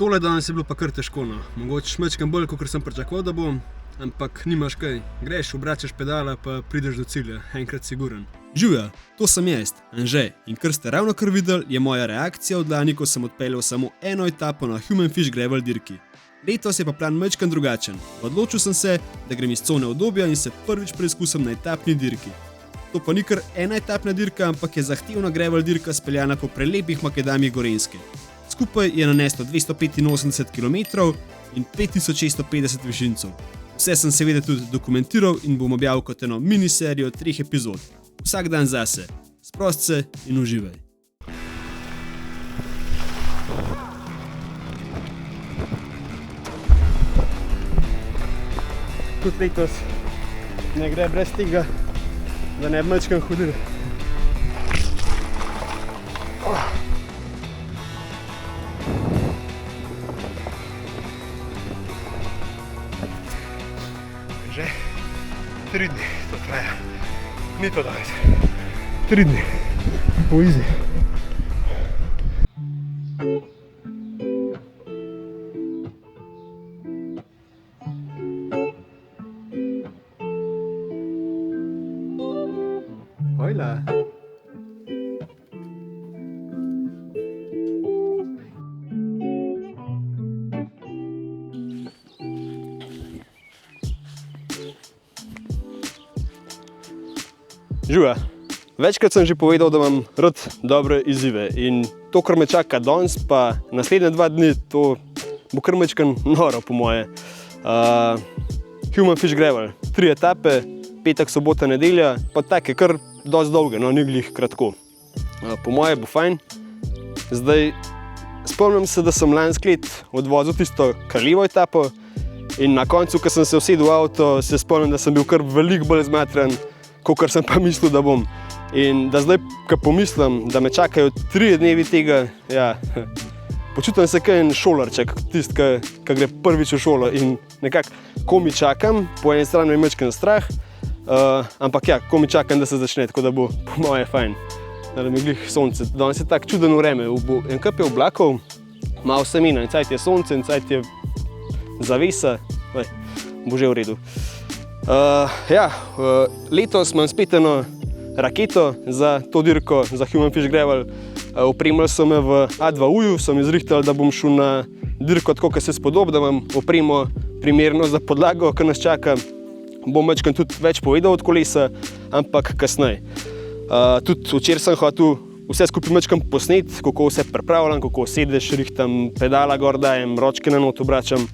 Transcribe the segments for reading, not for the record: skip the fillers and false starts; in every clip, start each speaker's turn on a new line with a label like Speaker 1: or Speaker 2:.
Speaker 1: Tole danes je bilo pa kar težko, no. Mogoče šmečkam bolj, kot sem pričakoval, da bom, ampak nimaš kaj. Greš, obračaš pedala, pa prideš do cilja, enkrat siguren. Živja, to sem jaz, Anže, in kar ste ravnokar videli, je moja reakcija od lani, ko sem odpeljal samo eno etapo na Human Fish Gravel dirki. Letos je pa plan majčkeno drugačen. Odločil sem se, da grem iz cone udobja in se prvič preizkusim na etapni dirki. To pa ni kar ena etapna dirka, ampak je zahtevna gravel dirka speljana po prelepih makadamih Gorenjske. Skupaj je naneslo 285 km in 5650 višincev. Vse sem seveda tudi dokumentiral in bom objavil kot eno miniserijo 3 epizod. Vsak dan zase. Sprost se in uživaj. Tudi letos ne gre brez tega, da ne bi majčkeno hodili. Že 3 dni to traja. Ni to danes. 3 dni. Po izi. Hojla. Živja, večkrat sem že povedal, da imam rad dobre izzive in to, kar me čaka danes, pa naslednje 2 dni, to bo kar majčkeno noro po moje. Human Fish Gravel, 3 etape, petek, sobota, nedelja, pa take kar dosti dolge, no ni glih kratko. Po moje bo fajn. Zdaj, spomnim se, da sem lansko let odvozil tisto kraljevo etapo in na koncu, ko sem se usedel v avto, se spomnim, da sem bil kar veliko bolj zmatran, kakor sem pa mislil, da bom. In da zdaj, ko pomislim, da me čakajo 3 dnevi tega, ja, počutim se kot en šolarček, tisti, ki gre prvič v šolo in nekako, ko mi čakam, po eni strani je majčkeno strah, ampak ja, ko mi čakam, da se začne, tako da bo po moje fajn. Da mi glih sonce, danes je tako čudeno vreme, en kup je oblakov, malo semena, en cajt je sonce, en cajt je zavesa, bo že v redu. Letos imam spet eno raketo za to dirko, za Human Fish Gravel. Opremili so me v A2U-ju, so mi zrihtali, da bom šel na dirko tako, kot se spodobi, da imam opremo primerno za podlago, ki nas čaka. Bom majčkeno tudi več povedal od kolesa, ampak kasneje. Tudi včeraj sem hotel vse skupaj majčkeno posneti, kako vse pripravljam, kako sedež, rihtam, pedala gor dajem, ročke na not obračam,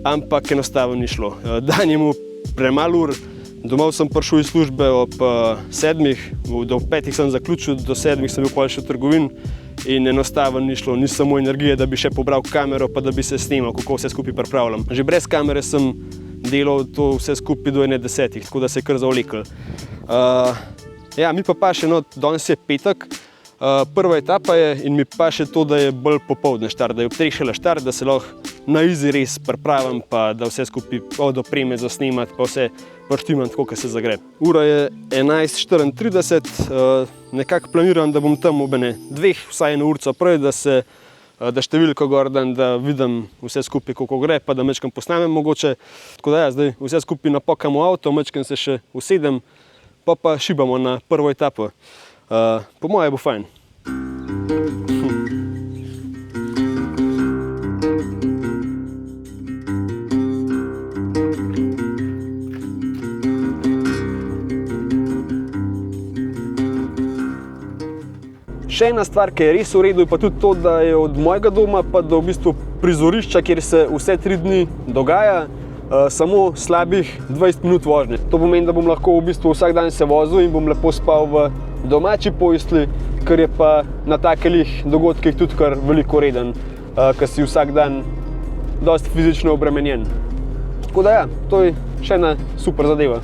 Speaker 1: ampak enostavno ni šlo. Dan je mu premalo ur, domov sem prišel iz službe ob 7, do 5 sem zaključil, do 7 sem bil pol še v trgovini in enostavno ni šlo, ni samo energije, da bi še pobral kamero, pa da bi se snimal, kako vse skupaj pripravljam. Že brez kamere sem delal to vse skupaj do 10, tako da se je kar zavlekel. Mi pa paše, no, danes je petek, prva etapa je in mi paše to, da je bolj popoldne štart, da je ob 3 šele štart, da se lahko na izi res pripravim, pa da vse skupaj od opreme za snemati, pa vse prštimam tako, kot se zagre. Ura je 11:34, nekako planiram, da bom tam ob 2, vsaj 1 urco prej, da številko gor dam, da vidim vse skupaj, kako gre, pa da majčkeno posnamem mogoče. Tako da ja, zdaj vse skupaj napakam v avto, majčkeno se še usedem, pa šibamo na prvo etapo. Po moje bo fajn. Še ena stvar, ki je res v redu, je pa tudi to, da je od mojega doma pa do v bistvu prizorišča, kjer se vse 3 dni dogaja, samo slabih 20 minut vožnje. To pomeni, da bom lahko v bistvu vsak dan se vozil in bom lepo spal v domači postelji, kar je pa na takih dogodkih tudi kar veliko reden, ker si vsak dan dosti fizično obremenjen. Tako da ja, to je še ena super zadeva.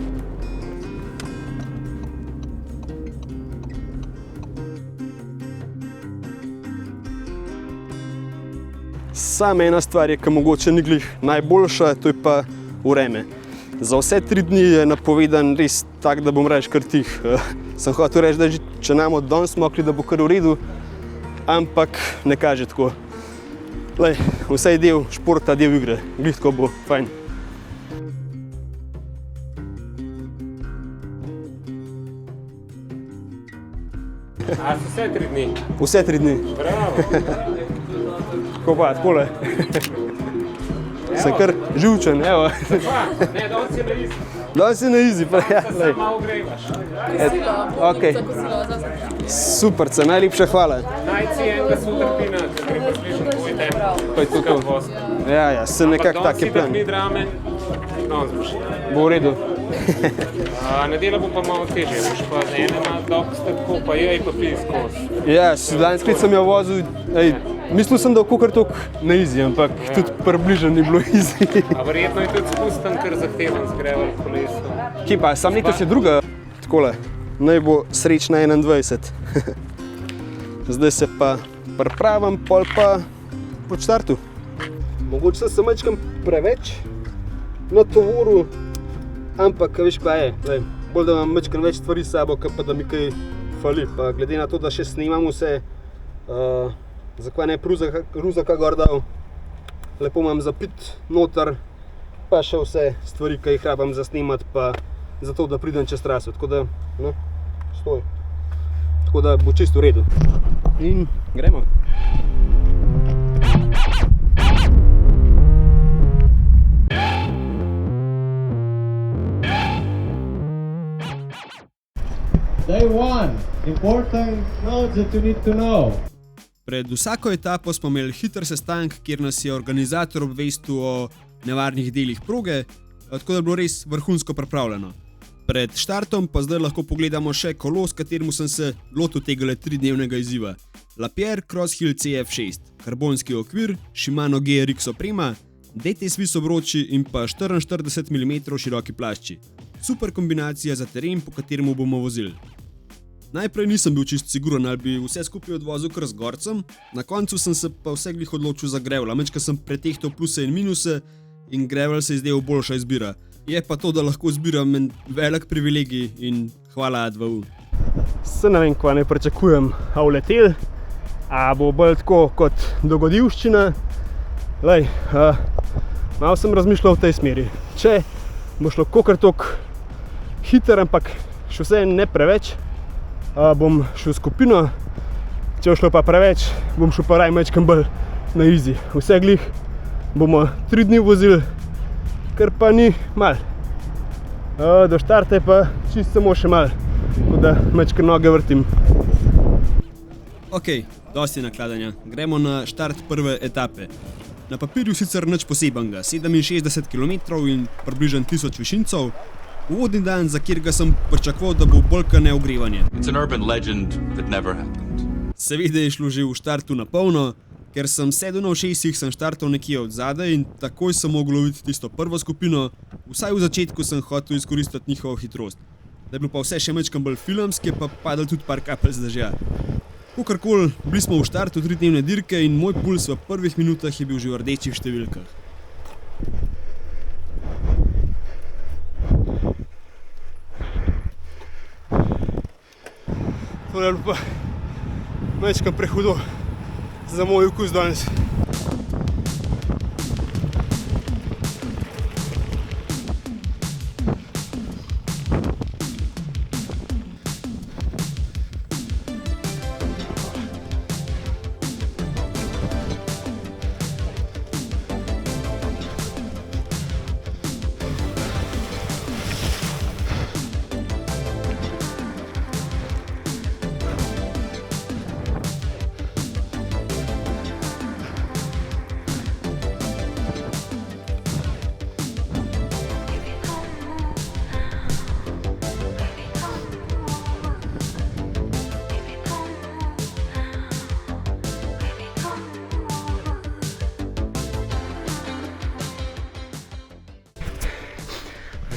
Speaker 1: Sama ena stvar je, ki mogoče ni glih najboljša, to je pa vreme. Za vse 3 dni je napovedan res tak, da bom reč kar tih. Sem hotel reči, da če nam od danes mokli, da bo kar v redu, ampak ne kaže tako. Lej, vse je del športa, del igre. Glih tako bo fajn.
Speaker 2: A so vse 3 dni?
Speaker 1: Vse 3 dni.
Speaker 2: Bravo.
Speaker 1: Tako pa, takole. Sem kar živčen, evo.
Speaker 2: Ne, danes je na izi.
Speaker 1: Danes je na izi, pa ja.
Speaker 2: Se malo ogrevaš.
Speaker 1: Okej. Super, najlepša hvala.
Speaker 2: Najcijenka so trpina, da gre pa slišati tvoj tempo.
Speaker 1: Pa je to to. Ja, se nekako tak je plan.
Speaker 2: Ampak danes si, da ni drame, no, zboš.
Speaker 1: Bo v redu.
Speaker 2: Nedela bo pa malo težje, boš pa z enema dokste tako, pa jej pa pij skozi.
Speaker 1: Ja, danes spet sem jo vozil, mislil sem, da bo kakor toliko na izi, ampak tudi približno ni bilo izi.
Speaker 2: A verjetno je tudi spusten, ker zahteven z gravel kolesom.
Speaker 1: Kje pa, sam letos je druga. Takole, naj bo srečna 21. Zdaj se pa pripravim, pol pa po štartu. Mogoče sem se majčkam preveč natovoril, ampak veš kaj je, bolj da imam majčkam več stvari s sabo, pa da mi kaj fali. Pa glede na to, da še snemam vse, zakaj ne ruzaka gor dal, lepo imam zapit noter, pa še vse stvari, ki jih rabam zasnemati, pa zato, da pridem čez traso. Tako da, no, stoj. Tako da bo čisto v redu. In gremo.
Speaker 3: Day 1. Important notes that you need to know.
Speaker 1: Pred vsako etapo smo imeli hiter sestank, kjer nas je organizator obvestil o nevarnih delih proge, tako da je bilo res vrhunsko pripravljeno. Pred štartom pa zdaj lahko pogledamo še kolo, s katerim sem se lotil tegale 3-dnevnega izziva. Lapierre Crosshill CF6, karbonski okvir, Shimano GRX oprema, DT Swiss obroči in pa 44 mm široki plašči. Super kombinacija za teren, po kateremu bomo vozili. Najprej nisem bil čisto siguren, ali bi vse skupaj odvozil kar z gorcem, na koncu sem se pa vse glih odločil za gravel, amečka sem pretehtal pluse in minuse in gravel se je zdel boljša izbira. Je pa to, da lahko izbiram en velik privilegij in hvala A2U. Se ne vem, kva ne pričakujem, a uletel, a bo bolj tako kot dogodivščina. Lej, malo sem razmišljal v tej smeri. Če bo šlo kakor toliko hiter, ampak še vse ne preveč, bom šel v skupino, če bo šlo pa preveč, bom šel pa raj majčkam bolj na easy. Vse glih bomo 3 dni vozili, kar pa ni malo. Do štarta je pa čisto samo še malo, tako da majčkam noge vrtim. Ok, dosti nakladanja. Gremo na štart prve etape. Na papirju sicer nič posebenega, 67 km in približno 1000 višincev. Uvodni dan, za kjerga sem pričakoval, da bo bolj kot neogrevanje. Seveda je šlo že v štartu na polno, ker sem sedel na ušesih, sem štartal nekje od zadaj in takoj sem mogel loviti tisto prvo skupino. Vsaj v začetku sem hotel izkoristiti njihovo hitrost. Da je bilo pa vse še majčkam bolj filmski, je pa padal tudi par kapelj z dežja. Kakorkoli, bili smo v štartu 3-dnevne dirke in moj puls v prvih minutah je bil že v rdečih številkah. To je bilo pa majčkam prehudo za moj okus danes.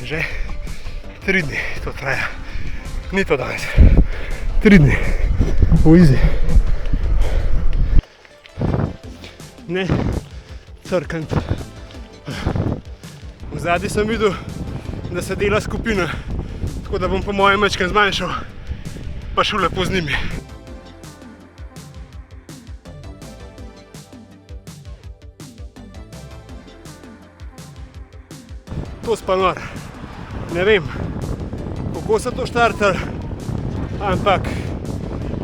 Speaker 1: Že 3 dni to traja, ni to danes, 3 dni, v easy. Ne crkant. V zadnji sem videl, da se dela skupina, tako da bom po mojem majčkam zmanjšal, pa šel lepo z njimi. To spa nor. Ne vem, kako so to štartali, ampak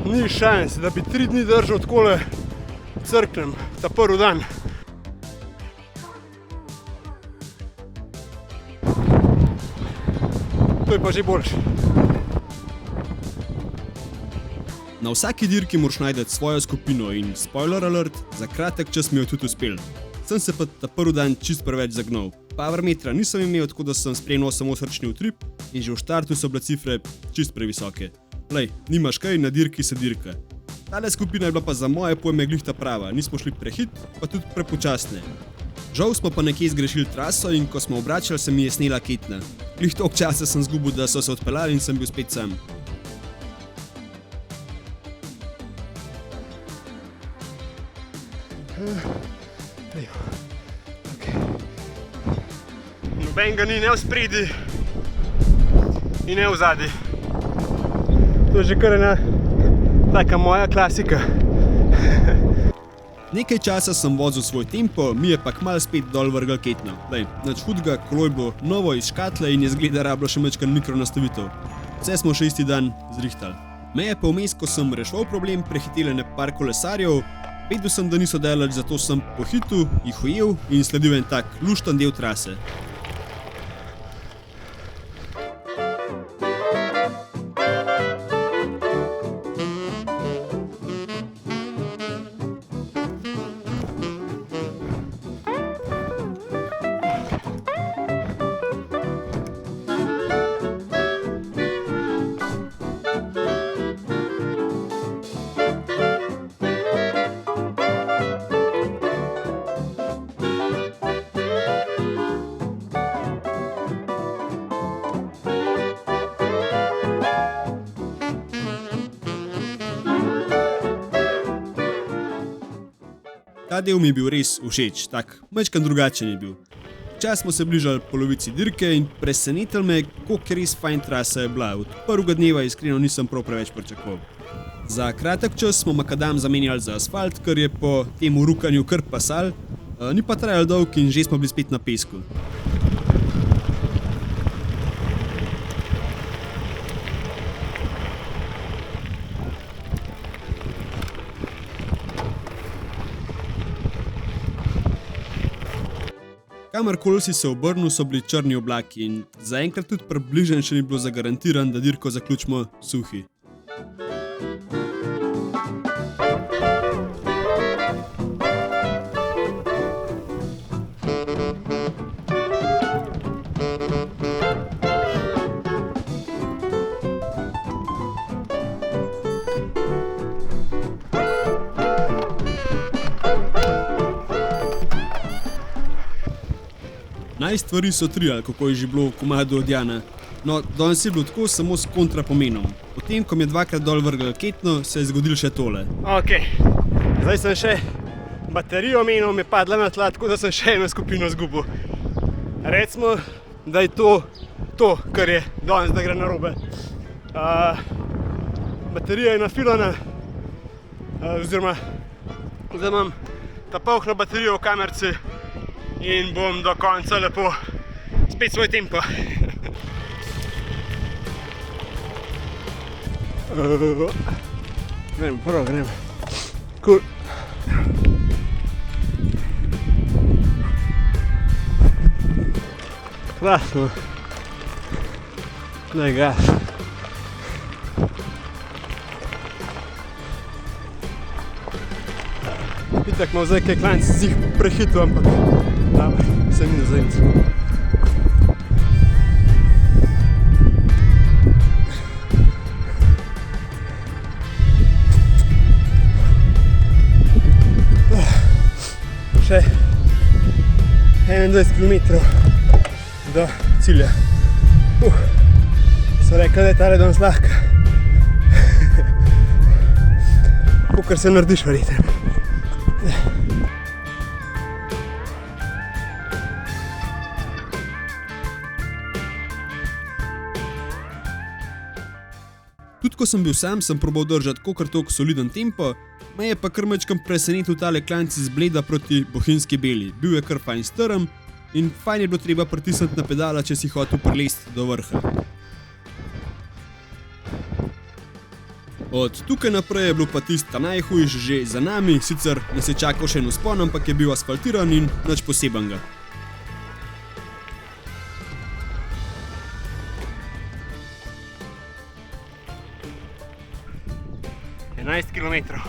Speaker 1: ni šans, da bi 3 dni držal takole crknem, ta prvi dan. To je pa že boljše.
Speaker 4: Na vsaki dirki moraš najti svojo skupino in spoiler alert, za kratek čas mi je tudi uspel. Sem se pa ta prvi dan čist preveč zagnal. Power metra nisem imel, tako da sem sprejel samo srčni utrip in že v štartu so bile cifre čist previsoke. Lej, nimaš kaj, na dirki se dirka. Tale skupina je bila pa za moje pojme glihta prava, nismo šli prehit, pa tudi prepočasne. Žal smo pa nekje zgrešili traso in ko smo obračali, se mi je snela ketna. Glih toliko časa sem zgubil, da so se odpeljali in sem bil spet sam.
Speaker 1: Nobenega ni ne v spredi in ne v zadnji. To je že kar ena taka moja klasika.
Speaker 4: Nekaj časa sem vozil svoj tempo, mi je pa kmalu spet dol vrgel ketno. Lej, nič hudega, kolo je bilo novo iz škatle in je zgleda rabilo še majčkan mikronastavitev. Vse smo še isti dan zrihtali. Me je pa vmes, ko sem reševal problem, prehitelo ne par kolesarjev, vedel sem, da niso delali, zato sem pohitil, jih ujel in sledil en tak lušten del trase. Ta del mi je bil res všeč, tak majčkan drugačen je bil. Včasih smo se bližali polovici dirke in presenetil me, koliko res fajn trasa je bila. Od prvega dneva iskreno nisem prav preveč pričakoval. Za kratek čas smo makadam zamenjali za asfalt, kar je po tem rukanju kar pasal, ni pa trajalo dolgo in že smo bili spet na pesku. Kamorkoli si se obrnil, so bili črni oblaki in zaenkrat tudi približno še ni bilo zagarantiran, da dirko zaključimo suhi. Stvari so trijali, kako je že bilo v komadu od Jana. No, danes je bilo tako samo s kontrapomenom. Potem, ko mi je dvakrat dol vrgel ketno, se je zgodilo še tole.
Speaker 1: Ok, zdaj sem še baterijo menil, mi je padla na tla, tako da sem še eno skupino zgubil. Recimo, da je to, kar je danes, da gre narobe. Baterija je nafilana, oziroma zdaj imam ta polno baterijo v kamerci in bom do konca lepo spet svoj tempo. Grem, prav grem. Cool. Krasno. Daj gas. Itak imam zdaj kaj klanc z jih prehitil, ampak se ni nazajemc. Še 21 km do cilja. So rekli, da je tale danes lahka. Kakor se narediš verjetno. Tudi ko sem bil sam, sem probal držati kakor toliko soliden tempo, me je pa kar majčkeno presenetil tale klanc iz Bleda proti Bohinjski Beli. Bil je kar fajn strm,
Speaker 4: in fajn je bilo treba pritisniti na pedala, če si hotel prilesti do vrha. Od tukaj naprej je bilo pa tista najhujš že za nami, sicer nas je čakal še en vzpon, ampak je bil asfaltiran in nič posebenega.
Speaker 1: Kilometrov.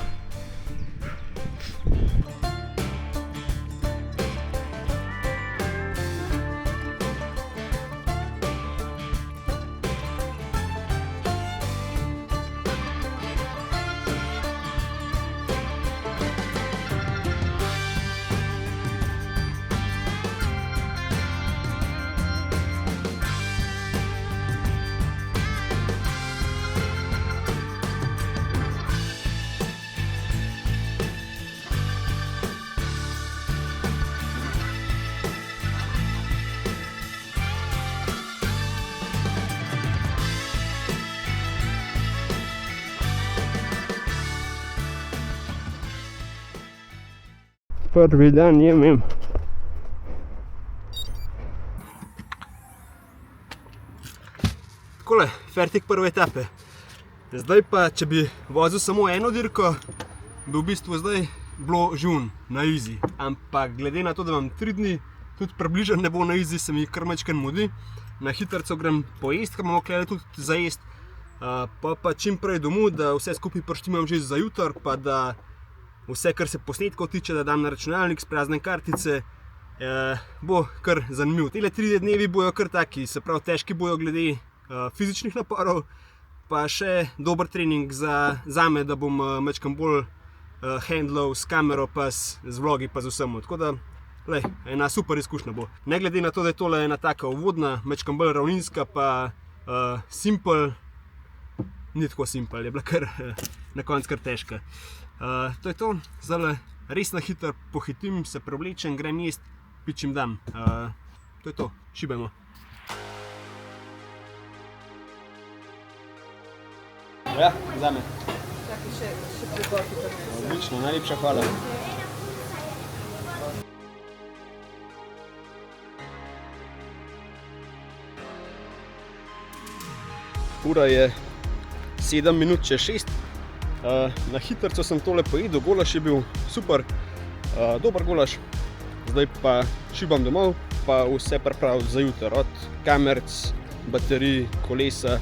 Speaker 1: Prvi dan jemem. Takole, fertik prve etape. Zdaj pa, če bi vozil samo eno dirko, bi v bistvu zdaj bilo žun na easy. Ampak glede na to, da imam 3 dni, tudi približno ne bo na easy, se mi kar majčkeno mudi. Na hitrco grem pojest, ker imamo tukaj tudi za jest. Pa čim prej domov, da vse skupaj prištimam že za jutr, pa da vse, kar se posnetkov tiče, da dam na računalnik, spraznem kartice, bo kar zanimiv. Tele 3 dnevi bojo kar taki, se pravi težki bojo glede fizičnih naporov, pa še dober trening zame, da bom majčkeno bolj handlal s kamero, pa z vlogi, pa z vsemu. Tako da, ena super izkušnja bo. Ne glede na to, da je tole ena taka uvodna, majčkeno bolj ravninska, pa simple, ni tako simple, je bila kar na koncu kar težka. To je to, zdaj res na hitro pohitim, se preoblečem, grem jest, pičim dam. To je to, šibajmo. Ja, zame.
Speaker 5: Še prigoti.
Speaker 1: Odlično, najlepša hvala. Ura je 7 minut čez 6. Na hitrco sem tole pojedel, golaš je bil super, dober golaš. Zdaj pa šibam domov, pa vse pripraviti za jutr, od kamerc, baterij, kolesa,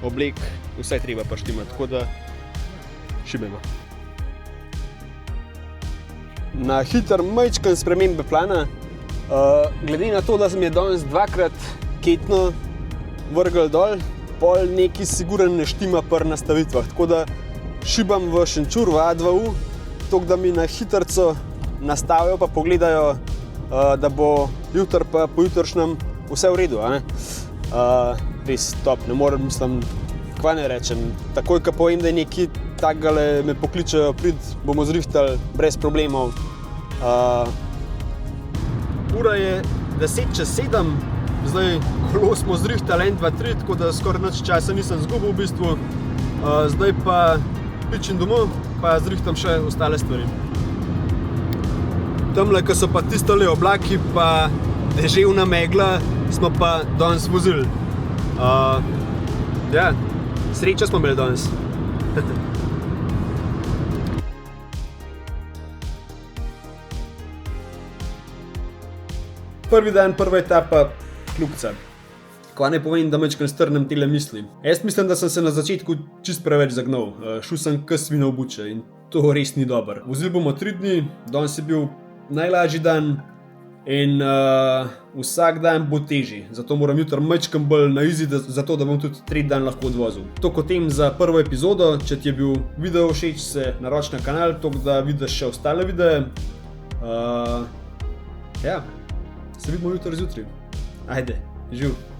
Speaker 1: oblek, vse treba prištimati, tako da šibajmo. Na hitro majčkeno spremembe plana, glede na to, da sem je danes 2-krat ketno vrgel dol, pol neki sigurno ne štima pri nastavitvah, tako da šibam v Šenčur, v A2U, tako da mi na hitrco nastavijo pa pogledajo, da bo jutr pa pojutršnjem vse v redu. Res top, ne morem, mislim, kva ne rečem. Takoj, ko povem, da je nekaj takega, me pokličejo, bomo zrihtali brez problemov. Ura je 10 čez 7, zdaj kolo smo zrihtali 1, 2, 3, tako da skoraj nič časa nisem izgubil v bistvu. Zdaj pa pičim domov, pa zrihtam še ostale stvari. Tamle, ko so pa tistole oblaki, pa deževna megla, smo pa danes vozili. Ja, srečo smo imeli danes. Prvi dan, prva etapa, Kljubca. Ko ne povem, da majčkeno strnem tele misli. Jaz mislim, da sem se na začetku čist preveč zagnal. Šel sem k svina obuče in to res ni dobro. Vozili bomo 3 dni, danes je bil najlažji dan in vsak dan bo težji. Zato moram jutri majčkeno bolj na easy, zato da bom tudi 3 dan lahko odvozil. Toliko o tem za prvo epizodo. Če ti je bil video všeč, se naroči na kanal, toliko da vidiš še ostale videe. Ja, se vidimo jutri zjutraj. Ajde, živ!